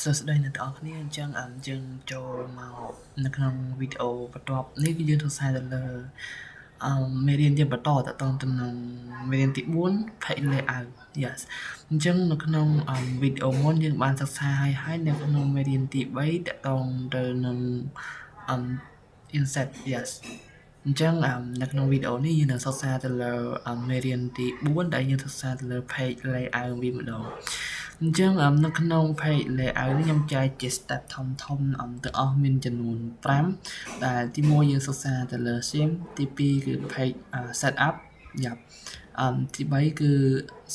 សួស្តីអ្នកទាំងអស់គ្នាអញ្ចឹងយើងចូលមកនៅក្នុងវីដេអូបន្ទាប់នេះគឺយើងធ្វើសារទៅលើមេរៀនយើងបន្តតទៅនឹងមេរៀនទី4 page layout yes អញ្ចឹងនៅក្នុងវីដេអូមុនយើងបានសិក្សាហើយនៅក្នុងមេរៀនទី3តទៅនឹងinsert yes អញ្ចឹងនៅក្នុងវីដេអូនេះយើងនឹងសិក្សាទៅលើមេរៀនទី4ដែលយើងសិក្សាទៅលើ page layout វាម្ដងអញ្ចឹងនៅក្នុង page layout នេះខ្ញុំចែកជា step ធំទាំងអស់មានចំនួន5ដែលទី1យើងសិក្សាទៅលើ theme ទី2គឺ page setup យ៉ាប់ទី3គឺ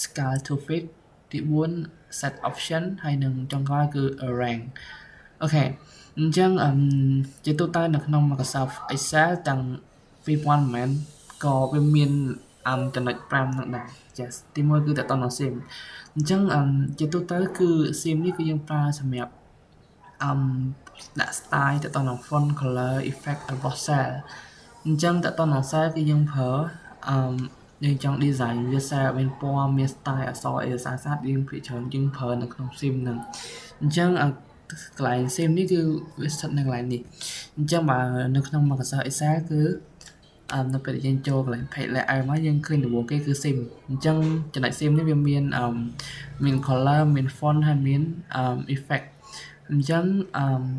scale to fit ទី4 set option ហើយនិងចុងក្រោយគឺ rank អូខេអញ្ចឹងជាទូទៅនៅក្នុង Microsoft Excel ទាំង2000មិនក៏វាមានចំណុច5ហ្នឹងដែរ yes ទី1គឺតទៅនឹង theme អញ្ចឹងជាទូទៅគឺ theme នេះគឺយើងប្រើសម្រាប់ដាក់ style តទៅនឹង font color effect របស់ cell អញ្ចឹងតទៅនឹង cell គឺយើងប្រើយើងចង់ design វា cell មានពណ៌មាន style អក្សរអេសាសាយើងភាគច្រើនយើងប្រើនៅក្នុង theme ហ្នឹងអញ្ចឹងកន្លែង theme នេះគឺវាស្ថិតនៅកន្លែងនេះអញ្ចឹងបើនៅក្នុង Microsoft Excel គឺនៅពេលយើងចូលកន្លែង page layout មកយើងឃើញដំបូងគេគឺ theme អញ្ចឹងចំណុច theme នេះវាមាន color មាន font ហើយមានeffect អញ្ចឹង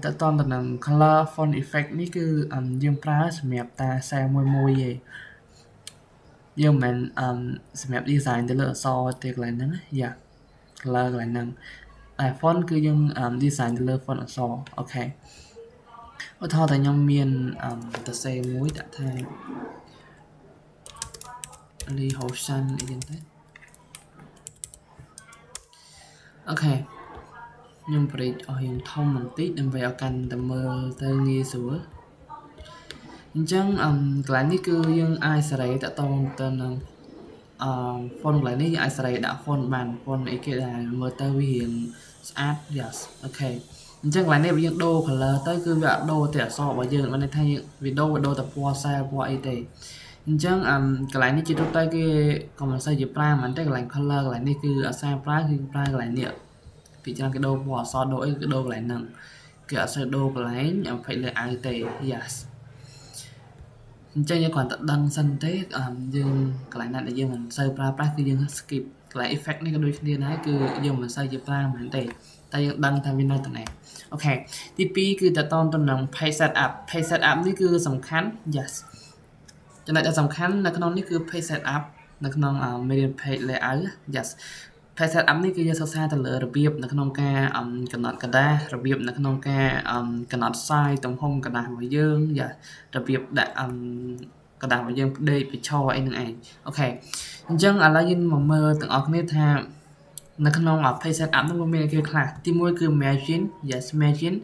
តទៅនឹង color font effect នេះគឺយើងប្រើសម្រាប់តា cell មួយទេយើងមិនសម្រាប់ design ទៅលើអក្សរទេកន្លែងហ្នឹងយ៉ា color កន្លែងហ្នឹងតែ font គឺយើង design ទៅលើ font អក្សរអូខេឧទាហរណ៍តែខ្ញុំមានទៅសេមួយដាក់ថា Lee Hoshan អីចឹងទៅអូខេខ្ញុំប្រេកអស់យើងធំបន្តិចដើម្បីឲ្យកាន់តែមើលទៅងាយស្រួលអញ្ចឹងកន្លែងនេះគឺយើងអាចសេរីតទៅនឹងfont កន្លែងនេះយើងអាចសេរីដាក់ font បាន font អីគេដែលមើលទៅវារៀងស្អាត yes អូខេអញ្ចឹងកន្លែងនេះបើយើងដូរ color ទៅគឺវាអត់ដូរទេអក្សររបស់យើងមិនន័យថាវាដូរតែពណ៌ cell ពណ៌អីទេអញ្ចឹងកន្លែងនេះជាទូទៅគេក៏មិនសូវជាប្រើមិនទេកន្លែង color កន្លែងនេះគឺអាសាប្រើគឺប្រើកន្លែងនេះពីច្រើនគេដូរពណ៌អក្សរដូរអីគឺដូរកន្លែងហ្នឹងគេអត់សូវដូរកន្លែងpage layout ទេ yes អញ្ចឹងយើងគ្រាន់តែដឹងសិនទេយើងកន្លែងណាដែលយើងមិនសូវប្រើប្រាស់គឺយើង skip កន្លែង effect នេះក៏ដូចគ្នាដែរគឺយើងមិនសូវជាប្រើមែនទេតែយើងដឹងថាវានៅតំណែងអូខេទី2គឺតទៅនឹង page setup page setup នេះគឺសំខាន់ yes ចំណុចដែលសំខាន់នៅក្នុងនេះគឺ page setup នៅក្នុងមេរៀន page layout yes page setup នេះគឺយើងសិក្សាទៅលើរបៀបនៅក្នុងការកំណត់กระดาษរបៀបនៅក្នុងការកំណត់ size ទំហំกระดาษរបស់យើងយ៉ារបៀបដាក់กระดาษរបស់យើងផ្ដេកបញ្ឈរអីហ្នឹងឯងអូខេអញ្ចឹងឥឡូវយើងមកមើលទាំងអស់គ្នាថានៅក្នុង page setup នោះមានអីគេខ្លះទី1គឺ margin yes margin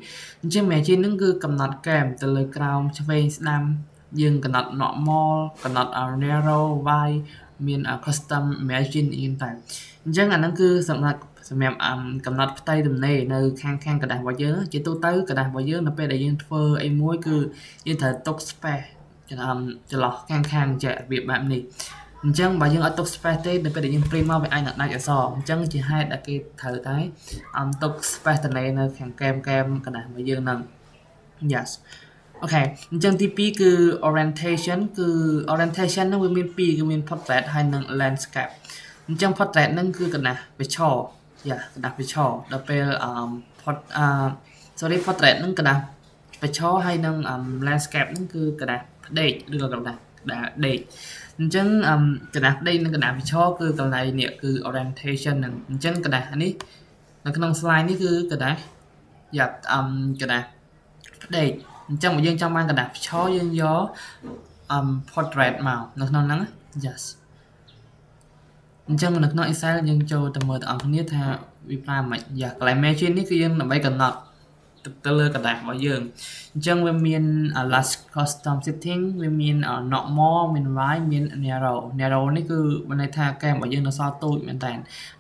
អញ្ចឹង margin ហ្នឹងគឺកំណត់កែមទៅលើក្រោមឆ្វេងស្ដាំយើងកំណត់ normal កំណត់ narrow wide មាន custom margin អីតែអញ្ចឹងអាហ្នឹងគឺសម្រាប់កំណត់ផ្ទៃទំនេរនៅខាងกระดาษរបស់យើងជាទូទៅกระดาษរបស់យើងនៅពេលដែលយើងធ្វើអីមួយគឺយើងត្រូវទុក space ចន្លោះខាងចេះរបៀបបែបនេះអញ្ចឹងបើយើងអត់ទុក space ទេនៅពេលដែលយើង print មកវាអាចនឹងដាច់អក្សរអញ្ចឹងជាហេតុដែលគេត្រូវតែទុក space ទំនេរនៅខាងកែមកระดาษរបស់យើងហ្នឹង yes អូខេអញ្ចឹងទី2គឺ orientation គឺ orientation ហ្នឹងវាមាន2គឺមាន portrait ហើយនិង landscape អញ្ចឹង portrait ហ្នឹងគឺកណ្ដាស់វិឈរយ៉ាកណ្ដាស់វិឈរដល់ពេលsorry portrait ហ្នឹងកណ្ដាស់វិឈរហើយនិង landscape ហ្នឹងគឺកណ្ដាស់ផ្ដេកឬក៏កណ្ដាស់ដេកអញ្ចឹងកណ្ដាស់ផ្ដេកនិងកណ្ដាស់វិឈរគឺកន្លែងនេះគឺ orientation ហ្នឹងអញ្ចឹងកណ្ដាស់នេះនៅក្នុង slide នេះគឺកណ្ដាស់យ៉ាកណ្ដាស់ផ្ដេកអញ្ចឹងបើយើងចង់បានកណ្ដាស់វិឈរយើងយក portrait មកនៅក្នុងហ្នឹង yes អញ្ចឹងនៅក្នុង Excel យើងចូលទៅមើលទាំងអស់គ្នាថាវាប្រើមិនយ៉ាកន្លែង margin នេះគឺយើងដើម្បីកំណត់ទៅលើกระดาษរបស់យើងអញ្ចឹងវាមាន last custom setting វាមាន normal មាន wide មាន narrow នេះគឺមានន័យថាកែមរបស់យើងនៅសល់ទូចមែនតើ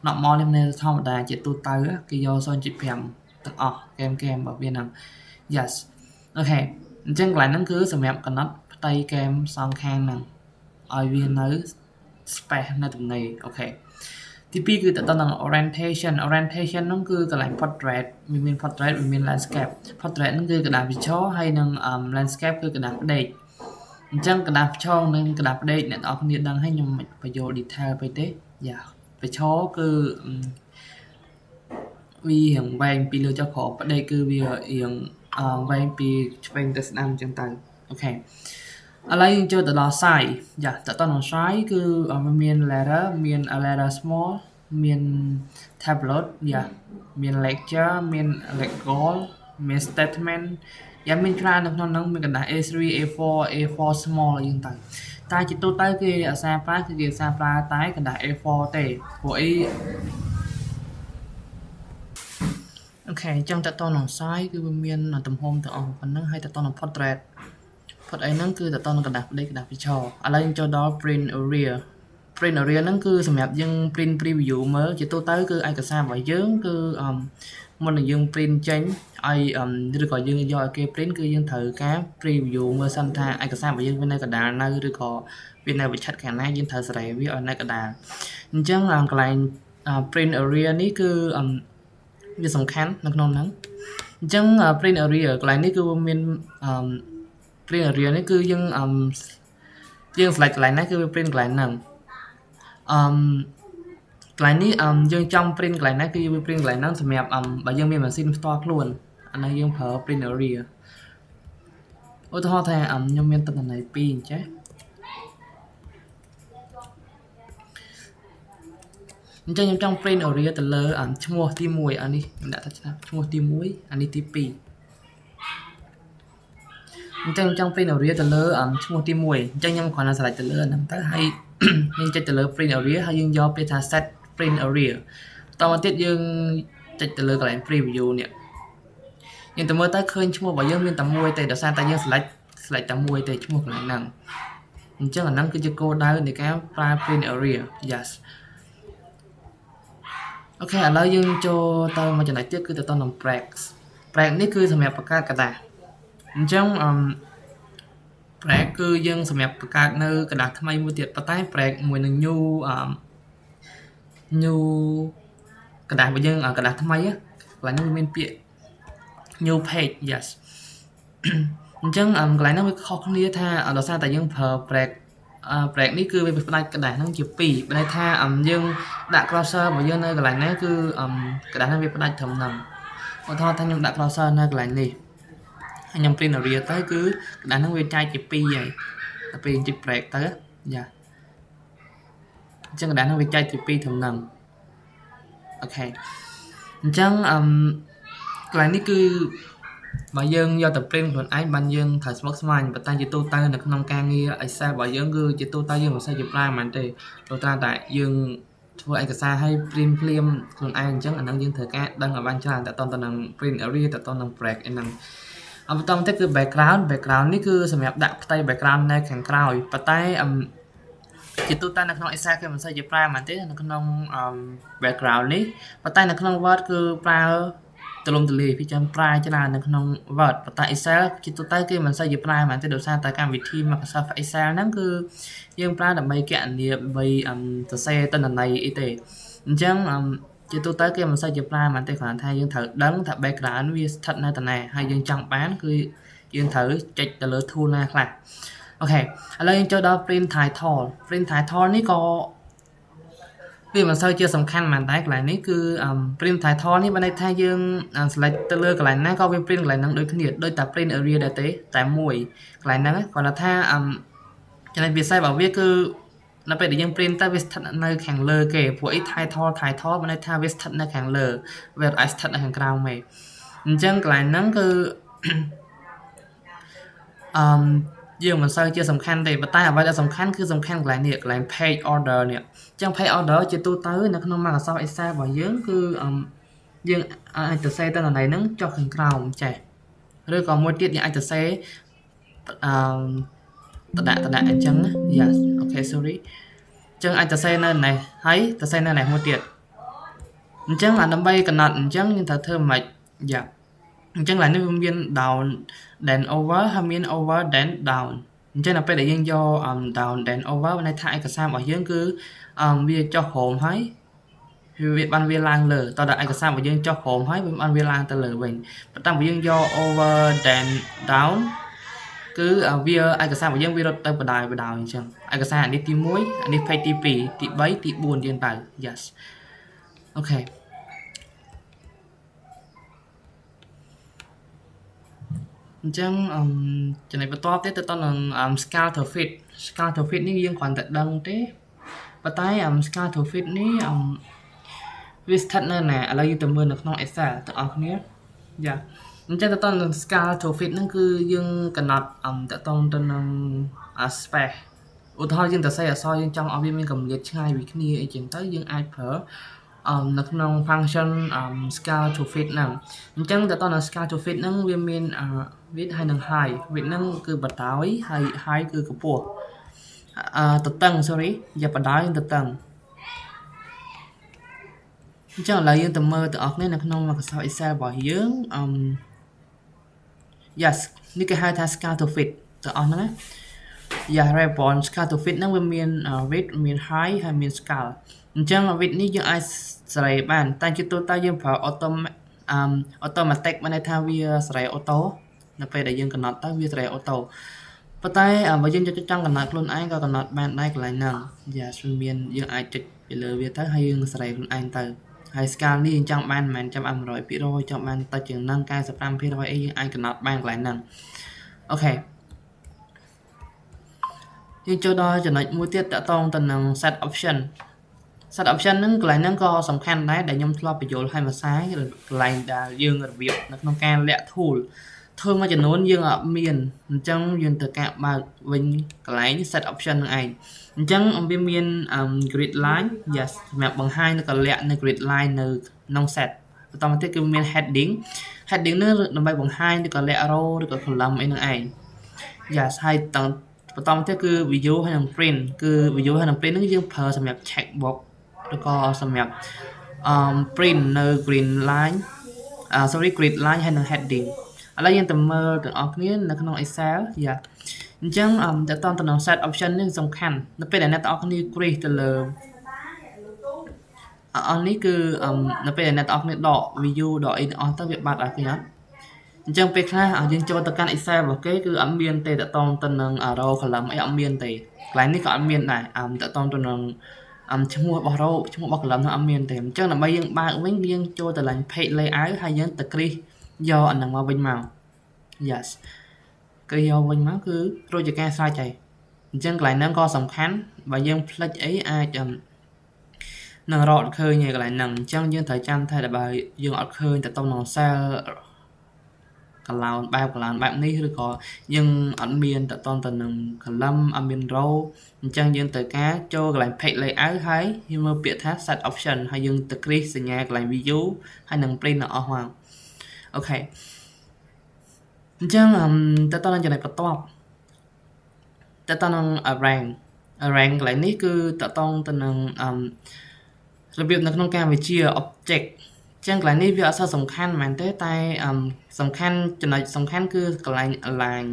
normal នេះមានធម្មតាជាទូទៅគេយក 0.5 ទាំងអស់កែមរបស់វាហ្នឹង yes អូខេអញ្ចឹងកន្លែងហ្នឹងគឺសម្រាប់កំណត់ផ្ទៃកែមសងខាងហ្នឹងឲ្យវានៅ space នៅទំនេរអូខេ ទី2គឺតើតើនឹង orientation ហ្នឹងគឺកន្លែង portrait វាមាន portrait វាមាន landscape portrait ហ្នឹងគឺកណ្ដាលវិឈរហើយនឹង landscape គឺកណ្ដាលផ្ដេកអញ្ចឹងកណ្ដាលវិឈរនិងកណ្ដាលផ្ដេកអ្នកនរគ្នាដឹងហើយខ្ញុំមិនបញ្យល់ detail ពេកទេយ៉ាវិឈរគឺវារៀងវែងពីលើចុះក្រោមផ្ដេកគឺវារៀងវែងពីឆ្វេងទៅស្ដាំអញ្ចឹងទៅអូខេឥឡូវយើងចូលទៅដល់ size យ៉ាតើតើនឹង size គឺវាមាន letter មាន letter small មាន tablet យ៉ាមាន lecture មាន legal មាន statement យ៉ាមានច្រើននៅក្នុងហ្នឹងមានកណ្ដាស់ A3 A4 A4 small អីហ្នឹងទៅតែជាទូទៅគេអាសាប្រើគឺគេអាសាប្រើតែកណ្ដាស់ A4 ទេព្រោះអីអូខេអញ្ចឹងតើតើនឹង size គឺវាមានទំហំទាំងអស់ប៉ុណ្ណឹងហើយតើតើនឹង portrait ផុតអីហ្នឹងគឺតើតើនឹងកណ្ដាស់ផ្ដេកកណ្ដាស់វិឈរឥឡូវយើងចូលដល់ print area print area ហ្នឹងគឺសម្រាប់យើង print preview មើលជាទូទៅគឺឯកសាររបស់យើងគឺមុននឹងយើង print ចេញឲ្យឬក៏យើងយកឲ្យគេ print គឺយើងត្រូវការ preview មើលសិនថាឯកសាររបស់យើងវានៅកណ្ដាលនៅឬក៏វានៅវិឆិតខាងណាយើងត្រូវសេរីវាឲ្យនៅកណ្ដាលអញ្ចឹងកន្លែង print area នេះគឺវាសំខាន់នៅក្នុងហ្នឹងអញ្ចឹង print area កន្លែងនេះគឺវាមាន print area នេះគឺយើងselect កន្លែងណាគឺវា print កន្លែងហ្នឹងកន្លែងនេះយើងចង់ print កន្លែងណាគឺយើង print កន្លែងហ្នឹងសម្រាប់បើយើងមានម៉ាស៊ីនផ្ទាល់ខ្លួនអានេះយើងប្រើ print area ឧទាហរណ៍ថាខ្ញុំមានទិន្នន័យ2អញ្ចឹងខ្ញុំចង់ print area ទៅលើឈ្មោះទី1អានេះខ្ញុំដាក់ថាឈ្មោះទី1អានេះទី2អញ្ចឹងខ្ញុំចង់ print area ទៅលើឈ្មោះទី1អញ្ចឹងខ្ញុំគ្រាន់តែ select ទៅលើហ្នឹងទៅហើយយើងចុចទៅលើ print area ហើយយើងយកពាក្យថា set print area តមកទៀតយើងចុចទៅលើកន្លែង preview នេះយើងទៅមើលទៅឃើញឈ្មោះរបស់យើងមានតែមួយទេដោយសារតែយើង select តែមួយទេឈ្មោះកន្លែងហ្នឹងអញ្ចឹងអាហ្នឹងគឺជាគោលដៅនៃការប្រើ print area yes អូខេឥឡូវយើងចូលទៅមួយចំណុចទៀតគឺទៅនឹង break នេះគឺសម្រាប់បង្កើតกระดาษអញ្ចឹងbreak គឺយើងសម្រាប់បង្កើតនៅกระดาษថ្មីមួយទៀតប៉ុន្តែ break មួយនឹង new กระดาษរបស់យើងกระดาษថ្មីកន្លែងនេះវាមានពាក្យ new page yes អញ្ចឹងកន្លែងហ្នឹងវាខុសគ្នាថាដោយសារតែយើងប្រើ break នេះគឺវាផ្ដាច់กระดาษហ្នឹងជា2បើន័យថាយើងដាក់ cursor របស់យើងនៅកន្លែងណាគឺกระดาษហ្នឹងវាផ្ដាច់ត្រឹមហ្នឹងឧទាហរណ៍ថាខ្ញុំដាក់ cursor នៅកន្លែងនេះហើយខ្ញុំ print area ទៅគឺกระดาษហ្នឹងវាចែកជា2ហើយដល់ពេលចុច break ទៅយ៉ាអញ្ចឹងกระดาษហ្នឹងវាចែកជា2ត្រឹមហ្នឹងអូខេអញ្ចឹងកន្លែងនេះគឺបើយើងយកទៅ print ខ្លួនឯងបានយើងត្រូវស្មុគស្មាញប៉ុន្តែជាទូទៅនៅក្នុងការងារ Excel របស់យើងគឺជាទូទៅយើងមិនសូវជាប្រើហ្មងទេព្រោះតែយើងធ្វើឯកសារឲ្យ print ភ្លាមខ្លួនឯងអញ្ចឹងអាហ្នឹងយើងត្រូវការដឹងឲ្យបានច្រើនតទៅនឹង print area តទៅនឹង break ឯហ្នឹងបន្តមកទៀតគឺ background នេះគឺសម្រាប់ដាក់ផ្ទៃ background នៅខាងក្រោយប៉ុន្តែជាទូទៅនៅក្នុង Excel គេមិនសូវជាប្រើហ្មងទេនៅក្នុង background នេះប៉ុន្តែនៅក្នុង Word គឺប្រើទលំទលាយពីចាំប្រើច្រើននៅក្នុង Word ប៉ុន្តែ Excel ជាទូទៅគេមិនសូវជាប្រើហ្មងទេដោយសារតែកម្មវិធី Microsoft Excel ហ្នឹងគឺយើងប្រើដើម្បីគណនាដើម្បីសរសេរទិន្នន័យអីទេអញ្ចឹងជាទូទៅគេមិនសូវជាប្រើហ្មងទេគ្រាន់តែយើងត្រូវដឹងថា background វាស្ថិតនៅទីណាហើយយើងចង់បានគឺយើងត្រូវចុចទៅលើ tool ណាខ្លះអូខេឥឡូវយើងចូលដល់ print title នេះក៏វាមិនសូវជាសំខាន់ហ្មងតែកន្លែងនេះគឺ print title នេះបានន័យថាយើង select ទៅលើកន្លែងណាក៏វា print កន្លែងហ្នឹងដូចគ្នាដូចតែ print area ដែរទេតែមួយកន្លែងហ្នឹងគាត់ថាចំណុចពិសេសរបស់វាគឺនៅពេលដែលយើង print ទៅវាស្ថិតនៅខាងលើគេព្រោះអី title បានន័យថាវាស្ថិតនៅខាងលើវាអាចស្ថិតនៅខាងក្រោមទេអញ្ចឹងកន្លែងហ្នឹងគឺយើងមិនសូវជាសំខាន់ទេប៉ុន្តែអ្វីដែលសំខាន់គឺសំខាន់កន្លែងនេះកន្លែង page order នេះអញ្ចឹង page order ជាទូទៅនៅក្នុង Microsoft Excel របស់យើងគឺយើងអាចទៅសេទិន្នន័យហ្នឹងចុះខាងក្រោមចេះឬក៏មួយទៀតយើងអាចទៅសេតដាក់អញ្ចឹង yes okay sorry អញ្ចឹងអាចទៅសេនៅនេះហើយទៅសេនៅនេះមួយទៀតអញ្ចឹងដើម្បីកំណត់អញ្ចឹងយើងត្រូវធ្វើម៉េចយ៉ាអញ្ចឹងឡើយនេះវាមាន down then over ហើយមាន over then down អញ្ចឹងដល់ពេលដែលយើងយក down then over ន័យថាឯកសាររបស់យើងគឺវាចុះក្រោមហើយ វាបានវាឡើងលើតើដល់ឯកសាររបស់យើងចុះក្រោមហើយវាបានវាឡើងទៅលើវិញប៉ុន្តែបើយើងយក over then down គឺវាឯកសាររបស់យើងវារត់ទៅបដាអញ្ចឹងឯកសារនេះទី1អានេះ page ទី2ទី3ទី4យើងទៅ yes អូខេអញ្ចឹងចំណុចបន្ទាប់ទៀតទៅតនឹង scale to fit នេះយើងគ្រាន់តែដឹងទេប៉ុន្តែ scale to fit នេះវាស្ថិតនៅណាឥឡូវយើងទៅមើលនៅក្នុង Excel ទាំងអស់គ្នាយ៉ាអញ្ចឹងទៅនឹង scale to fit ហ្នឹងគឺយើងកំណត់តកតងទៅនឹង space ឧទាហរណ៍យើងទៅសេអក្សរយើងចង់ឲ្យវាមានកម្រិតឆ្ងាយពីគ្នាអីចឹងទៅយើងអាចប្រើនៅក្នុង function scale to fit ហ្នឹងអញ្ចឹងតើតើ scale to fit ហ្នឹងវាមាន width ហើយនិង height width ហ្នឹងគឺបដ ாய் ហើយ height គឺកម្ពស់ទទឹង sorry យ៉ាបដ ாய் ទទឹងអញ្ចឹងឥឡូវយើងទៅមើលទាំងអស់គ្នានៅក្នុងមកសោ Excel របស់យើង yes នេះគេហៅថា scale to fit ទាំងអស់ហ្នឹងណា yeah response scale to fit ហ្នឹងវាមាន width មាន height ហើយមាន scale អញ្ចឹង width នេះយើងអាចសេរីបានតែជាទូទៅយើងប្រើ automatic បានន័យថាវាសេរី auto នៅពេលដែលយើងកំណត់ទៅវាសេរី auto ប៉ុន្តែបើយើងចង់កំណត់ខ្លួនឯងក៏កំណត់បានដែរកន្លែងហ្នឹង yes វាមានយើងអាចចុចពីលើវាទៅហើយយើងសេរីខ្លួនឯងទៅហើយ scale នេះយើងចង់បានមិនមែនចាំបាន 100% ចង់បានតិចជាងហ្នឹង 95% អីយើងអាចកំណត់បានកន្លែងហ្នឹងអូខេយើងចូលដល់ចំណុចមួយទៀតតកតងទៅនឹង set option ហ្នឹងកន្លែងហ្នឹងក៏សំខាន់ដែរដែលខ្ញុំធ្លាប់បញ្យល់ឲ្យមួយសារកន្លែងដែលយើងរបៀបនៅក្នុងការលាក់ tool មួយចំនួនយើងអត់មានអញ្ចឹងយើងត្រូវការបើកវិញកន្លែង set option ហ្នឹងឯងអញ្ចឹងវាមាន grid line yes សម្រាប់បង្ហាញនៅកលាក់នៅ grid line នៅក្នុង set បន្តមកទៀតគឺមាន heading នេះដើម្បីបង្ហាញនៅកលាក់ row ឬក៏ column អីហ្នឹងឯង yes ហើយបន្តមកទៀតគឺ view ហើយនិង print គឺ view ហើយនិង print ហ្នឹងយើងប្រើសម្រាប់ checkbox ឬក៏សម្រាប់print នៅ grid line ហើយនិង heading ឥឡូវយើងទៅមើលទាំងអស់គ្នានៅក្នុង Excel យ៉ាអញ្ចឹងតើតទៅនឹង set option នេះសំខាន់នៅពេលដែលអ្នកទាំងអស់គ្នា create ទៅលើអស់នេះគឺនៅពេលដែលអ្នកទាំងអស់គ្នាដក view ដកអីទាំងអស់ទៅវាបាត់អស់គ្នាអញ្ចឹងពេលខ្លះយើងចូលទៅកាន់ Excel របស់គេគឺអត់មានទេតទៅនឹង row column អីអត់មានទេកន្លែងនេះក៏អត់មានដែរតទៅនឹងឈ្មោះរបស់ row ឈ្មោះរបស់ column នោះអត់មានទេអញ្ចឹងដើម្បីយើងបើកវិញយើងចូលទៅឡើង page layout ហើយយើងទៅ create យកអាហ្នឹងមកវិញមក yes គឺយកវិញមកគឺរួចជាការស្រេចហើយអញ្ចឹងកន្លែងហ្នឹងក៏សំខាន់បើយើងផ្លិចអីអាចនឹងរកឃើញឯកន្លែងហ្នឹងអញ្ចឹងយើងត្រូវចាំថាបើយើងអត់ឃើញទៅក្នុង cell កន្លោនបែបនេះឬក៏យើងអត់មានទៅនឹង column អត់មាន row អញ្ចឹងយើងត្រូវការចូលកន្លែង page layout ហើយយើងមើលពាក្យថា set option ហើយយើងទៅ click សញ្ញាកន្លែង view ហើយនឹង print អស់មកអូខេអញ្ចឹងទៅដល់ចំណុចបន្ទាប់ទៅដល់នឹង rank កន្លែងនេះគឺតកតងទៅនឹងរបៀបនៅក្នុងការវិជា object អញ្ចឹងកន្លែងនេះវាអត់សូវសំខាន់មែនទេតែសំខាន់ចំណុចសំខាន់គឺកន្លែង align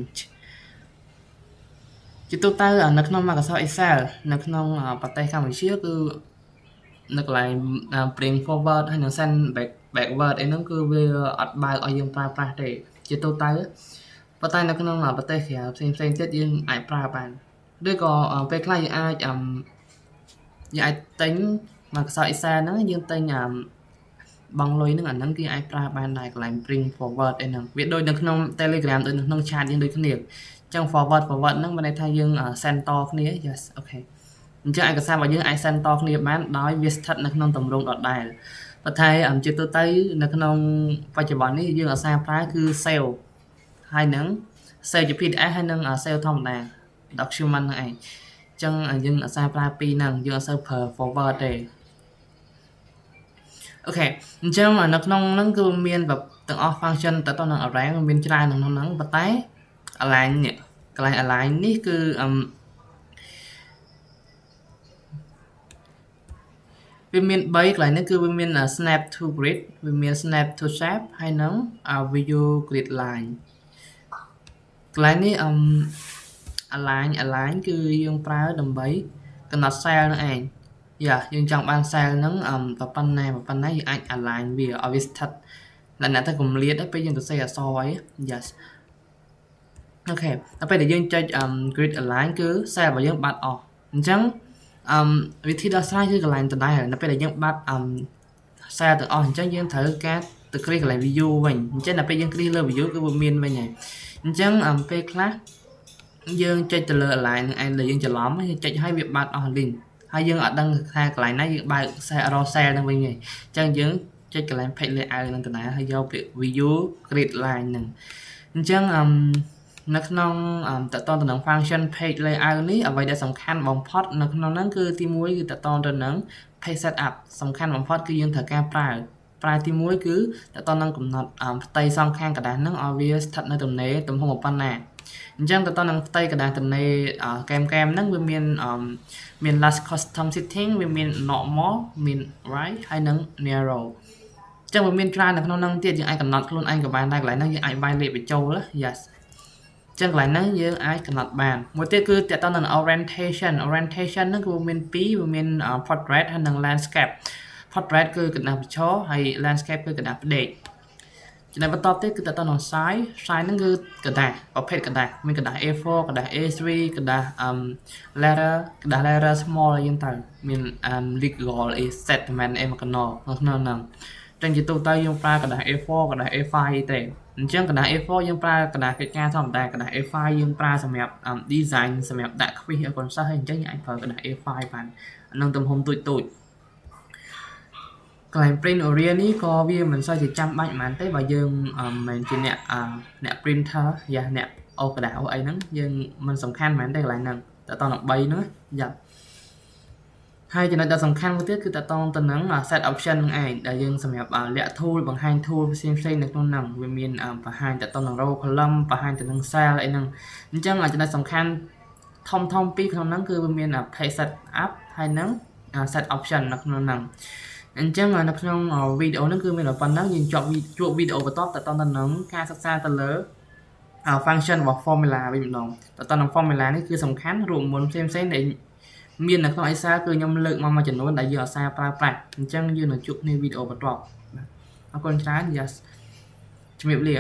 ជាទូទៅនៅក្នុង Microsoft Excel នៅក្នុងប្រទេសកម្ពុជាគឺនៅកន្លែង bring forward ហើយនិង send backward អីហ្នឹងគឺវាអត់បើកឲ្យយើងប្រើប្រាស់ទេជាទូទៅប៉ុន្តែនៅក្នុងប្រទេសក្រៅផ្សេងទៀតយើងអាចប្រើបានឬក៏ពេលខ្លះយើងអាចទិញ Microsoft Excel ហ្នឹងយើងទិញបង់លុយហ្នឹងអាហ្នឹងគឺអាចប្រើបានដែរកន្លែង bring forward អីហ្នឹងវាដូចនៅក្នុង Telegram ដូចនៅក្នុង chat យើងដូចគ្នាអញ្ចឹង forward ហ្នឹងមានន័យថាយើង send តគ្នា yes អូខេអញ្ចឹងឯកសាររបស់យើងអាច send តគ្នាបានដោយវាស្ថិតនៅក្នុងទម្រង់ដដែលប៉ុន្តែជាទូទៅនៅក្នុងបច្ចុប្បន្ននេះយើងអាសាប្រើគឺ save ហើយនឹង save ជា PDF ហើយនឹង save ធម្មតា document ហ្នឹងឯងអញ្ចឹងយើងអាសាប្រើពីរហ្នឹងយើងអត់សូវប្រើ forward ទេអូខេអញ្ចឹងនៅក្នុងហ្នឹងគឺមានแบบទាំងអស់ function ទៅនឹង array មានច្រើនក្នុងហ្នឹងប៉ុន្តែ align នេះកន្លែង align នេះគឺវាមាន3កន្លែងនេះគឺវាមាន snap to grid វាមាន snap to shape ហើយនឹង view grid line កន្លែងនេះalign គឺយើងប្រើដើម្បីកំណត់ cell ហ្នឹងឯង យើងចង់បាន cell ហ្នឹងប្រប៉ុណ្ណាយើងអាច align វាឲ្យវាស្ថិតលក្ខណៈទៅកុំលាតពេលយើងទៅសេអក្សរអី yes អូខេដល់ពេលដែលយើងចុចgrid align គឺ cell របស់យើងបាត់អស់អញ្ចឹងវិធីដោះស្រាយគឺកន្លែងដដែលដល់ពេលដែលយើងបាត់cell ទាំងអស់អញ្ចឹងយើងត្រូវការទៅគ្រីសកន្លែង view វិញអញ្ចឹងដល់ពេលយើងគ្រីសលើ view គឺវាមានវិញហើយអញ្ចឹងពេលខ្លះយើងចុចទៅលើ align នឹងឯងដែលយើងច្រឡំយើងចុចឲ្យវាបាត់អស់ link ហើយយើងអត់ដឹងថាកន្លែងណាយើងបើក cell នឹងវិញហើយអញ្ចឹងយើងចុចកន្លែង page layout នឹងដដែលហើយយកពាក្យ view grid line នឹងអញ្ចឹងនៅក្នុងតកតងទៅនឹង function page layout នេះអ្វីដែលសំខាន់បំផុតនៅក្នុងហ្នឹងគឺទី1គឺតកតងទៅនឹង page setup សំខាន់បំផុតគឺយើងត្រូវការប្រើទី1គឺតកតងនឹងកំណត់ផ្ទៃសងខាងกระดาษហ្នឹងឲ្យវាស្ថិតនៅទំនេរទំហំប៉ុណ្ណាអញ្ចឹងតកតងនឹងផ្ទៃกระดาษទំនេរកែមហ្នឹងវាមាន last custom setting វាមាន normal មាន right ហើយនិង narrow ចឹងវាមានច្រើននៅក្នុងហ្នឹងទៀតយើងអាចកំណត់ខ្លួនឯងក៏បានដែរកន្លែងហ្នឹងយើងអាចវាយលេខបញ្ចូល yes ចឹងកន្លែងហ្នឹងយើងអាចកំណត់បានមួយទៀតគឺតកតនឹង orientation ហ្នឹងគឺមាន2វាមាន portrait ហើយនិង landscape portrait គឺកណ្ដាស់ប្រឈរហើយ landscape គឺកណ្ដាស់ផ្ដេកចំណែកបន្តទៀតគឺតកតនឹង size ហ្នឹងគឺកណ្ដាស់ប្រភេទកណ្ដាស់មានកណ្ដាស់ A4 កណ្ដាស់ A3 កណ្ដាស់ letter small អីចឹងទៅមាន legal a statement អីមកកណោនៅក្នុងហ្នឹងចឹងជាទូទៅយើងប្រើកណ្ដាស់ A4 កណ្ដាស់ A5 ទេអញ្ចឹងកណ្ដាស់ A4 យើងប្រើកណ្ដាស់កិច្ចការធម្មតាកណ្ដាស់ A5 យើងប្រើសម្រាប់ design សម្រាប់ដាក់ quiz ឲ្យកូនសិស្សហើយអញ្ចឹងយើងអាចប្រើកណ្ដាស់ A5 បាននឹងទំហំទូចកន្លែង print area នេះក៏វាមិនសូវជាចាំបាច់ហ្មងទេបើយើងមិនជាអ្នក printer អ្នកអូកណ្ដាស់អូអីហ្នឹងយើងមិនសំខាន់ហ្មងទេកន្លែងហ្នឹងតើតនឹង3ហ្នឹងយ៉ាហើយចំណុចដ៏សំខាន់មួយទៀតគឺតកតងទៅនឹង set option នឹងឯងដែលយើងសម្រាប់លាក់ tool បង្ហាញ tool ផ្សេងៗនៅក្នុងហ្នឹងវាមានបង្ហាញតកតងនឹង row column បង្ហាញទៅនឹង cell អីហ្នឹងអញ្ចឹងចំណុចសំខាន់ធំពីរក្នុងហ្នឹងគឺវាមាន page setup ហើយនិង set option នៅក្នុងហ្នឹងអញ្ចឹងនៅក្នុងវីដេអូហ្នឹងគឺមានប៉ុណ្ណឹងយើងជួបវីដេអូបន្តតកតងទៅនឹងការសិក្សាទៅលើ function របស់ formula វិញម្ដងតកតងនឹង formula នេះគឺសំខាន់រួមមុនផ្សេងៗដែលមាននៅក្នុង Excel គឺខ្ញុំលើកមកមួយចំនួនដែលយើងឧស្សាហ៍ប្រើប្រាស់អញ្ចឹងយើងនឹងជួបគ្នាវីដេអូបន្ទាប់បាទអរគុណច្រើន yes ជំរាបលា